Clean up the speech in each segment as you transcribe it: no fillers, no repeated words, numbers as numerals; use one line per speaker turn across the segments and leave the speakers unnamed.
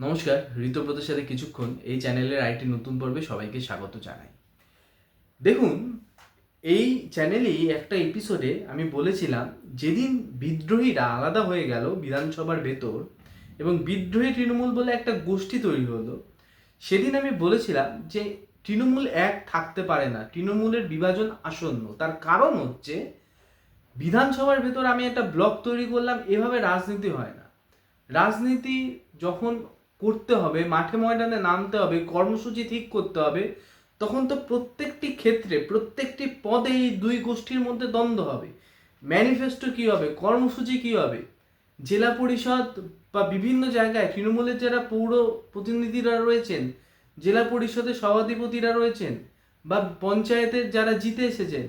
নমস্কার, ঋতব্রতের সাথে কিছুক্ষণ এই চ্যানেলের আরেকটি নতুন পর্বে সবাইকে স্বাগত জানাই। দেখুন, এই চ্যানেলেই একটা এপিসোডে আমি বলেছিলাম, যেদিন বিদ্রোহীরা আলাদা হয়ে গেল বিধানসভার ভেতর এবং বিদ্রোহী তৃণমূল বলে একটা গোষ্ঠী তৈরি হলো, সেদিন আমি বলেছিলাম যে তৃণমূল এক থাকতে পারে না, তৃণমূলের বিভাজন আসন্ন। তার কারণ হচ্ছে, বিধানসভার ভেতর আমি একটা ব্লক তৈরি করলাম, এভাবে রাজনীতি হয় না। রাজনীতি যখন করতে হবে, মাঠে ময়দানে নামতে হবে, কর্মসূচি ঠিক করতে হবে, তখন তো প্রত্যেকটি ক্ষেত্রে প্রত্যেকটি পদে এই দুই গোষ্ঠীর মধ্যে দ্বন্দ্ব হবে। ম্যানিফেস্টো কী হবে, কর্মসূচি কী হবে, জেলা পরিষদ বা বিভিন্ন জায়গায় তৃণমূলের যারা পৌর প্রতিনিধিরা রয়েছেন, জেলা পরিষদের সভাধিপতিরা রয়েছেন, বা পঞ্চায়েতের যারা জিতে এসেছেন,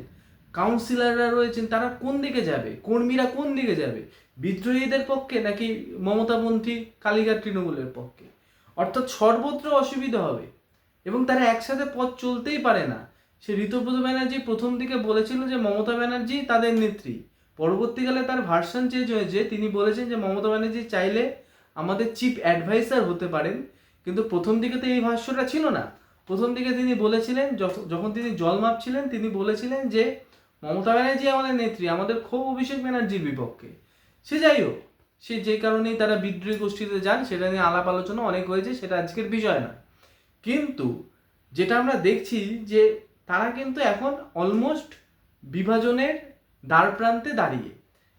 কাউন্সিলররা রয়েছেন, তারা কোন দিকে যাবে, কর্মীরা কোন দিকে যাবে, বিদ্রোহীদের পক্ষে নাকি মমতাপন্থী কালীঘাট তৃণমূলের পক্ষে? অর্থাৎ সর্বত্র অসুবিধা হবে এবং তারা একসাথে পথ চলতেই পারে না। সে ঋতব্রত ব্যানার্জি প্রথম দিকে বলেছিল যে মমতা ব্যানার্জি তাদের নেত্রী, পরবর্তীকালে তার ভার্সন চেঞ্জ হয়েছে, তিনি বলেছেন যে মমতা ব্যানার্জি চাইলে আমাদের চিফ অ্যাডভাইসার হতে পারেন। কিন্তু প্রথম দিকে তো এই ভাষ্যটা ছিল না। প্রথম দিকে তিনি বলেছিলেন, যখন তিনি জল মাপছিলেন, তিনি বলেছিলেন যে মমতা ব্যানার্জি আমাদের নেত্রী, আমাদের ক্ষোভ অভিষেক ব্যানার্জির বিপক্ষে। সে যাই হোক, সে যে কারণেই তারা বিদ্রোহী গোষ্ঠীতে যান সেটা নিয়ে আলাপ আলোচনা অনেক হয়েছে, সেটা আজকের বিষয় না। কিন্তু যেটা আমরা দেখছি যে তারা কিন্তু এখন অলমোস্ট বিভাজনের দ্বার প্রান্তে দাঁড়িয়ে,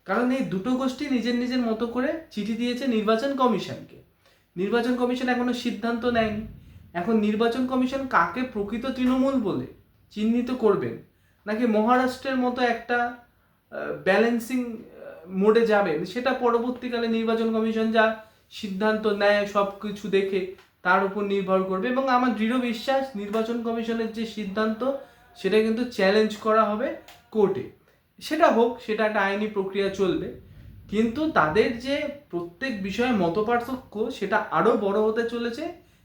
কারণ এই দুটো গোষ্ঠী নিজের নিজের মতো করে চিঠি দিয়েছে নির্বাচন কমিশনকে। নির্বাচন কমিশন এখনো সিদ্ধান্ত নেয়নি। এখন নির্বাচন কমিশন কাকে প্রকৃত তৃণমূল বলে চিহ্নিত করবেন, নাকি মহারাষ্ট্রের মতো একটা ব্যালেন্সিং মোডে যাবেন, সেটা পরবর্তীকালে নির্বাচন কমিশন যা সিদ্ধান্ত নেয় সব কিছু দেখে তার উপর নির্ভর করবে। এবং আমার দৃঢ় বিশ্বাস, নির্বাচন কমিশনের যে সিদ্ধান্ত সেটা কিন্তু চ্যালেঞ্জ করা হবে কোর্টে। সেটা হোক, সেটা একটা আইনি প্রক্রিয়া চলবে, কিন্তু তাদের যে প্রত্যেক বিষয়ে মতপার্থক্য সেটা আরও বড় হতে চলেছে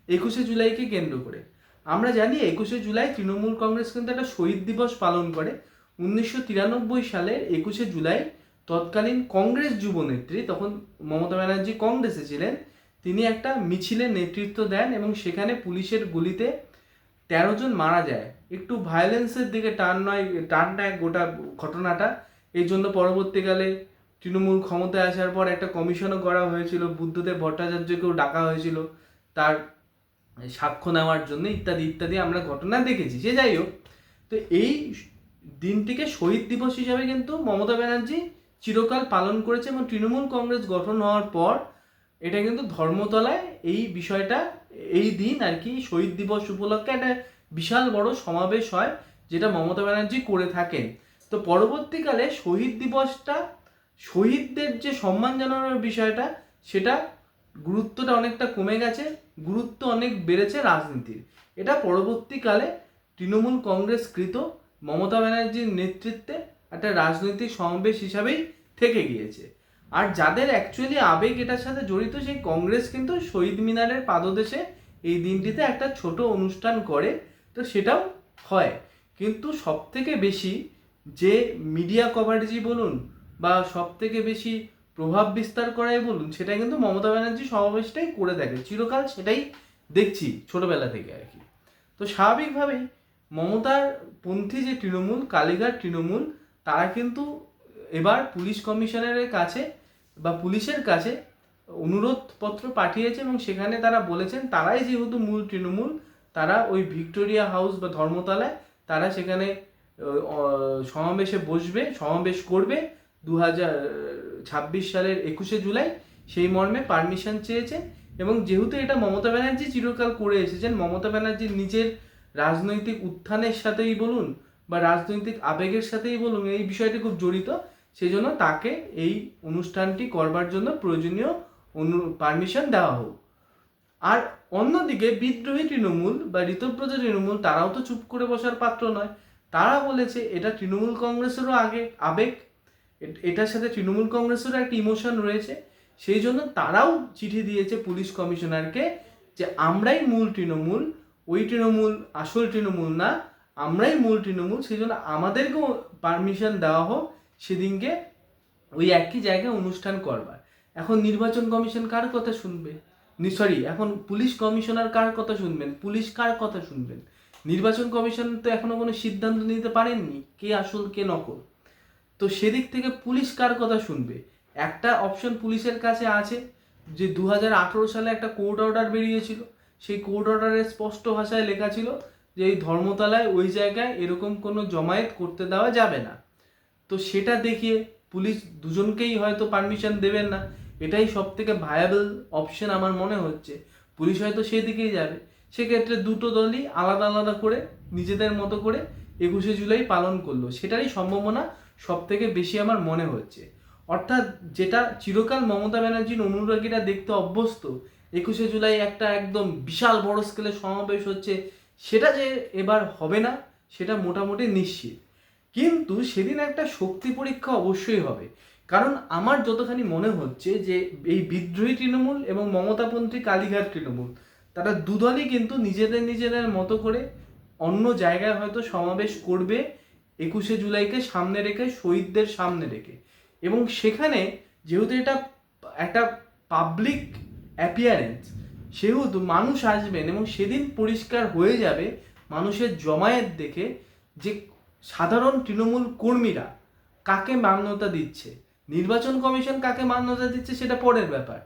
21শে জুলাইকে কেন্দ্র করে। আমরা জানি 21শে জুলাই তৃণমূল কংগ্রেস কিন্তু একটা শহীদ দিবস পালন করে। 1993 সালের 21শে জুলাই তৎকালীন কংগ্রেস যুবনেত্রী, তখন মমতা ব্যানার্জি কংগ্রেসে ছিলেন, তিনি একটা মিছিলের নেতৃত্ব দেন এবং সেখানে পুলিশের গুলিতে 13 জন মারা যায়। একটু ভায়োলেন্সের দিকে টার্ন নেয় গোটা ঘটনাটা। এই জন্য পরবর্তীকালে তৃণমূল ক্ষমতায় আসার পর একটা কমিশনও করা হয়েছিল, বুদ্ধদেব ভট্টাচার্যকেও ডাকা হয়েছিল তার সাক্ষ্য নেওয়ার জন্য, ইত্যাদি ইত্যাদি আমরা ঘটনা দেখেছি। সে যাই হোক, তো এই দিনটিকে শহীদ দিবস হিসাবে কিন্তু মমতা ব্যানার্জি চিরকাল পালন করেছে এবং তৃণমূল কংগ্রেস গঠন হওয়ার পর এটা কিন্তু ধর্মতলায় এই বিষয়টা, এই দিন আর কি শহীদ দিবস উপলক্ষে একটা বিশাল বড় সমাবেশ হয়, যেটা মমতা ব্যানার্জি করে থাকেন। তো পরবর্তীকালে শহীদ দিবসটা, শহীদদের যে সম্মান জানানোর বিষয়টা, সেটা গুরুত্বটা অনেকটা কমে গেছে, গুরুত্ব অনেক বেড়েছে রাজনীতির। এটা পরবর্তীকালে তৃণমূল কংগ্রেসকৃত মমতা ব্যানার্জির নেতৃত্বে একটা রাজনৈতিক সমাবেশ হিসাবেই থেকে গিয়েছে। আর যাদের অ্যাকচুয়ালি আবেগ এটার সাথে জড়িত, সেই কংগ্রেস কিন্তু শহীদ মিনারের পাদদেশে এই দিনটিতে একটা ছোট অনুষ্ঠান করে, তো সেটাও হয়। কিন্তু সব থেকে বেশি যে মিডিয়া কভারেজই বলুন বা সব থেকে বেশি প্রভাব বিস্তার করাই বলুন, সেটা কিন্তু মমতা ব্যানার্জি সমাবেশটাই করে থাকে, চিরকাল সেটাই দেখছি ছোটবেলা থেকে আর কি। তো স্বাভাবিকভাবেই মমতার পন্থী যে তৃণমূল, কালীঘাট তৃণমূল, তারা কিন্তু এবার পুলিশ কমিশনারের কাছে বা পুলিশের কাছে অনুরোধপত্র পাঠিয়েছে এবং সেখানে তারা বলেছেন তারাই যেহেতু মূল তৃণমূল, তারা ওই ভিক্টোরিয়া হাউস বা ধর্মতলায় তারা সেখানে সমাবেশে বসবে, সমাবেশ করবে 2026 সালের 21শে জুলাই, সেই মর্মে পারমিশন চেয়েছেন। এবং যেহেতু এটা মমতা ব্যানার্জি চিরকাল করে এসেছেন, মমতা ব্যানার্জির নিজের রাজনৈতিক উত্থানের সাথেই বলুন বা রাজনৈতিক আবেগের সাথেই বলুন, এই বিষয়টি খুব জড়িত, সেই জন্য তাকে এই অনুষ্ঠানটি করবার জন্য প্রয়োজনীয় পারমিশন দেওয়া হোক। আর অন্যদিকে বিদ্রোহী তৃণমূল বা ঋতব্রত তৃণমূল, তারাও তো চুপ করে বসার পাত্র নয়। তারা বলেছে এটা তৃণমূল কংগ্রেসেরও আবেগ, এটার সাথে তৃণমূল কংগ্রেসেরও একটা ইমোশন রয়েছে। সেই জন্য তারাও চিঠি দিয়েছে পুলিশ কমিশনারকে যে আমরাই মূল তৃণমূল, ওই তৃণমূল আসল তৃণমূল না, আমরাই মূল তৃণমূল, সেই জন্য আমাদেরকেও পারমিশন দেওয়া হোক সেদিনকে ওই একই জায়গায় অনুষ্ঠান করবার। এখন নির্বাচন কমিশন কার কথা শুনবে? এখন পুলিশ কমিশনার কার কথা শুনবেন, পুলিশ কার কথা শুনবেন? নির্বাচন কমিশন তো এখনো কোনো সিদ্ধান্ত নিতে পারেননি কে আসল কে নকল। তো সেদিক থেকে পুলিশ কার কথা শুনবে? একটা অপশন পুলিশের কাছে আছে যে 2018 সালে একটা কোর্ট অর্ডার বেরিয়েছিল, সেই কোর্ট অর্ডারে স্পষ্ট ভাষায় লেখা ছিল যে এই ধর্মতলায় ওই জায়গায় এরকম কোনো জমায়েত করতে দেওয়া যাবে না। তো সেটা দেখিয়ে পুলিশ দুজনকেই হয়তো পারমিশন দেবেন না, এটাই সব থেকে ভায়াবল অপশন আমার মনে হচ্ছে। পুলিশ হয়তো সেদিকেই যাবে। সেক্ষেত্রে দুটো দলই আলাদা আলাদা করে নিজেদের মতো করে 21শে জুলাই পালন করলো, সেটারই সম্ভাবনা সব থেকে বেশি আমার মনে হচ্ছে। অর্থাৎ যেটা চিরকাল মমতা ব্যানার্জির অনুরাগীরা দেখতে অভ্যস্ত, 21শে জুলাই একটা একদম বিশাল বড় স্কেলে সমাবেশ হচ্ছে, সেটা যে এবার হবে না সেটা মোটামুটি নিশ্চিত। কিন্তু সেদিন একটা শক্তি পরীক্ষা অবশ্যই হবে, কারণ আমার যতখানি মনে হচ্ছে যে এই বিদ্রোহী তৃণমূল এবং মমতাপন্থী কালীঘাট তৃণমূল, তারা দুদলই কিন্তু নিজেদের মতো করে অন্য জায়গায় হয়তো সমাবেশ করবে 21শে জুলাইকে সামনে রেখে, শহীদদের সামনে রেখে। এবং সেখানে যেহেতু এটা একটা পাবলিক অ্যাপিয়ারেন্স, সেহেতু মানুষ আসবেন এবং সেদিন পরিষ্কার হয়ে যাবে মানুষের জমায়েত দেখে যে সাধারণ তৃণমূল কর্মীরা কাকে মান্যতা দিচ্ছে, নির্বাচন কমিশন কাকে মান্যতা দিচ্ছে সেটা পরের ব্যাপার,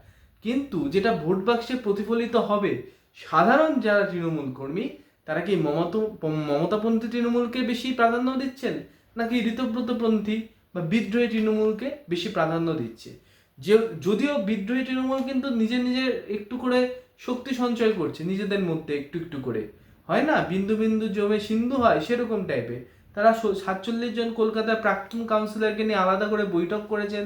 কিন্তু যেটা ভোট বাক্সে প্রতিফলিত হবে সাধারণ যারা তৃণমূল কর্মী তারা কি মমতাপন্থী তৃণমূলকে বেশি প্রাধান্য দিচ্ছেন নাকি ঋতব্রতপন্থী বা বিদ্রোহী তৃণমূলকে বেশি প্রাধান্য দিচ্ছে। যে যদিও বিদ্রোহী তৃণমূল কিন্তু নিজের একটু করে শক্তি সঞ্চয় করছে নিজেদের মধ্যে, একটু একটু করে, হয় না বিন্দু বিন্দু জমে সিন্ধু হয়, সেরকম টাইপের। তারা 47 জন কলকাতার প্রাক্তন কাউন্সিলরকে নিয়ে আলাদা করে বৈঠক করেছেন,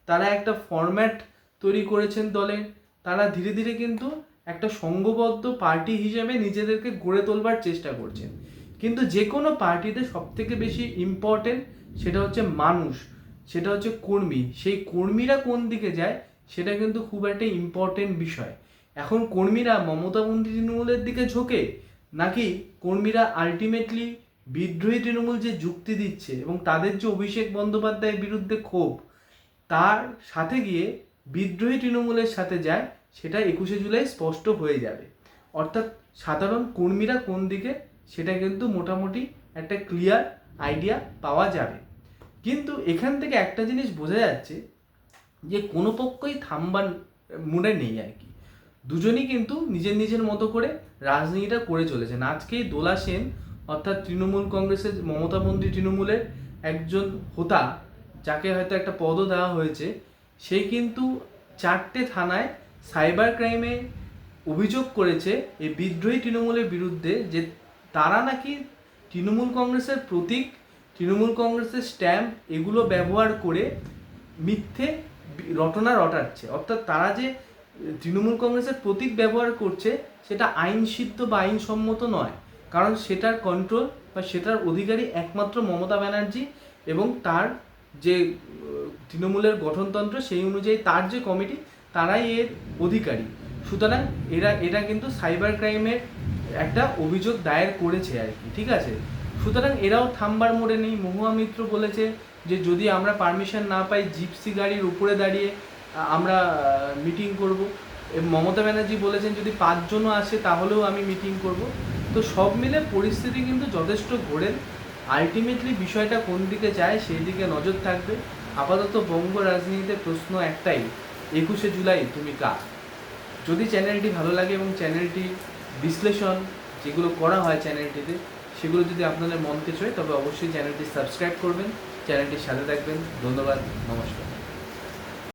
তারা একটা ফরম্যাট তৈরি করেছেন দলের, তারা ধীরে ধীরে কিন্তু একটা সংঘবদ্ধ পার্টি হিসেবে নিজেদেরকে গড়ে তোলবার চেষ্টা করছেন। কিন্তু যে কোনো পার্টিতে সব থেকে বেশি ইম্পর্টেন্ট সেটা হচ্ছে মানুষ, সেটা হচ্ছে কর্মী। সেই কর্মীরা কোন দিকে যায় সেটা কিন্তু খুব একটা ইম্পর্টেন্ট বিষয়। এখন কর্মীরা মমতাবন্ধী তৃণমূলের দিকে ঝোঁকে, নাকি কর্মীরা আলটিমেটলি বিদ্রোহী তৃণমূল যে যুক্তি দিচ্ছে এবং তাদের যে অভিষেক বন্দ্যোপাধ্যায়ের বিরুদ্ধে ক্ষোভ, তার সাথে গিয়ে বিদ্রোহী তৃণমূলের সাথে যায়, সেটা 21শে জুলাই স্পষ্ট হয়ে যাবে। অর্থাৎ সাধারণ কর্মীরা কোন দিকে সেটা কিন্তু মোটামুটি একটা ক্লিয়ার আইডিয়া পাওয়া যাবে। কিন্তু এখান থেকে একটা জিনিস বোঝা যাচ্ছে যে কোনো পক্ষই থামবার মুডে নেই আর কি, দুজনই কিন্তু নিজের মতো করে রাজনীতিটা করে চলেছেন। আজকেই দোলা সেন অর্থাৎ তৃণমূল কংগ্রেসের মমতাবন্ধী তৃণমূলের একজন হোতা, যাকে হয়তো একটা পদও দেওয়া হয়েছে, সে কিন্তু 4টে থানায় সাইবার ক্রাইমে অভিযোগ করেছে এই বিদ্রোহী তৃণমূলের বিরুদ্ধে, যে তারা নাকি তৃণমূল কংগ্রেসের প্রতীক, তৃণমূল কংগ্রেসের স্ট্যাম্প এগুলো ব্যবহার করে মিথ্যে রটনা রটাচ্ছে। অর্থাৎ তারা যে তৃণমূল কংগ্রেসের প্রতীক ব্যবহার করছে সেটা আইনসিদ্ধ বা আইনসম্মত নয়, কারণ সেটার কন্ট্রোল বা সেটার অধিকারী একমাত্র মমতা ব্যানার্জি এবং তার যে তৃণমূলের গঠনতন্ত্র সেই অনুযায়ী তার যে কমিটি, তারাই এর অধিকারী। সুতরাং এটা কিন্তু সাইবার ক্রাইমের একটা অভিযোগ দায়ের করেছে আর কি, ঠিক আছে। সুতরাং এরাও থামবার মোড়ে নেই। মহুয়া মিত্র বলেছে যে যদি আমরা পারমিশন না পাই জিপসি গাড়ির উপরে দাঁড়িয়ে আমরা মিটিং করব। মমতা ব্যানার্জি বলেছেন যদি 5 জনও আসে তাহলেও আমি মিটিং করব। তো সব মিলে পরিস্থিতি কিন্তু যথেষ্ট ঘোরেল। আলটিমেটলি বিষয়টা কোন দিকে যায় সেই দিকে নজর থাকবে। আপাতত বঙ্গ রাজনীতিতে প্রশ্ন একটাই, 21শে জুলাই তুমি কার? যদি চ্যানেলটি ভালো লাগে এবং চ্যানেলটি বিশ্লেষণ যেগুলো করা হয় চ্যানেলটিতে সেগুলো যদি আপনাদের মনকে ছয়, তবে অবশ্যই চ্যানেলটি সাবস্ক্রাইব করবেন, চ্যানেলটির সাথে থাকবেন। ধন্যবাদ, নমস্কার।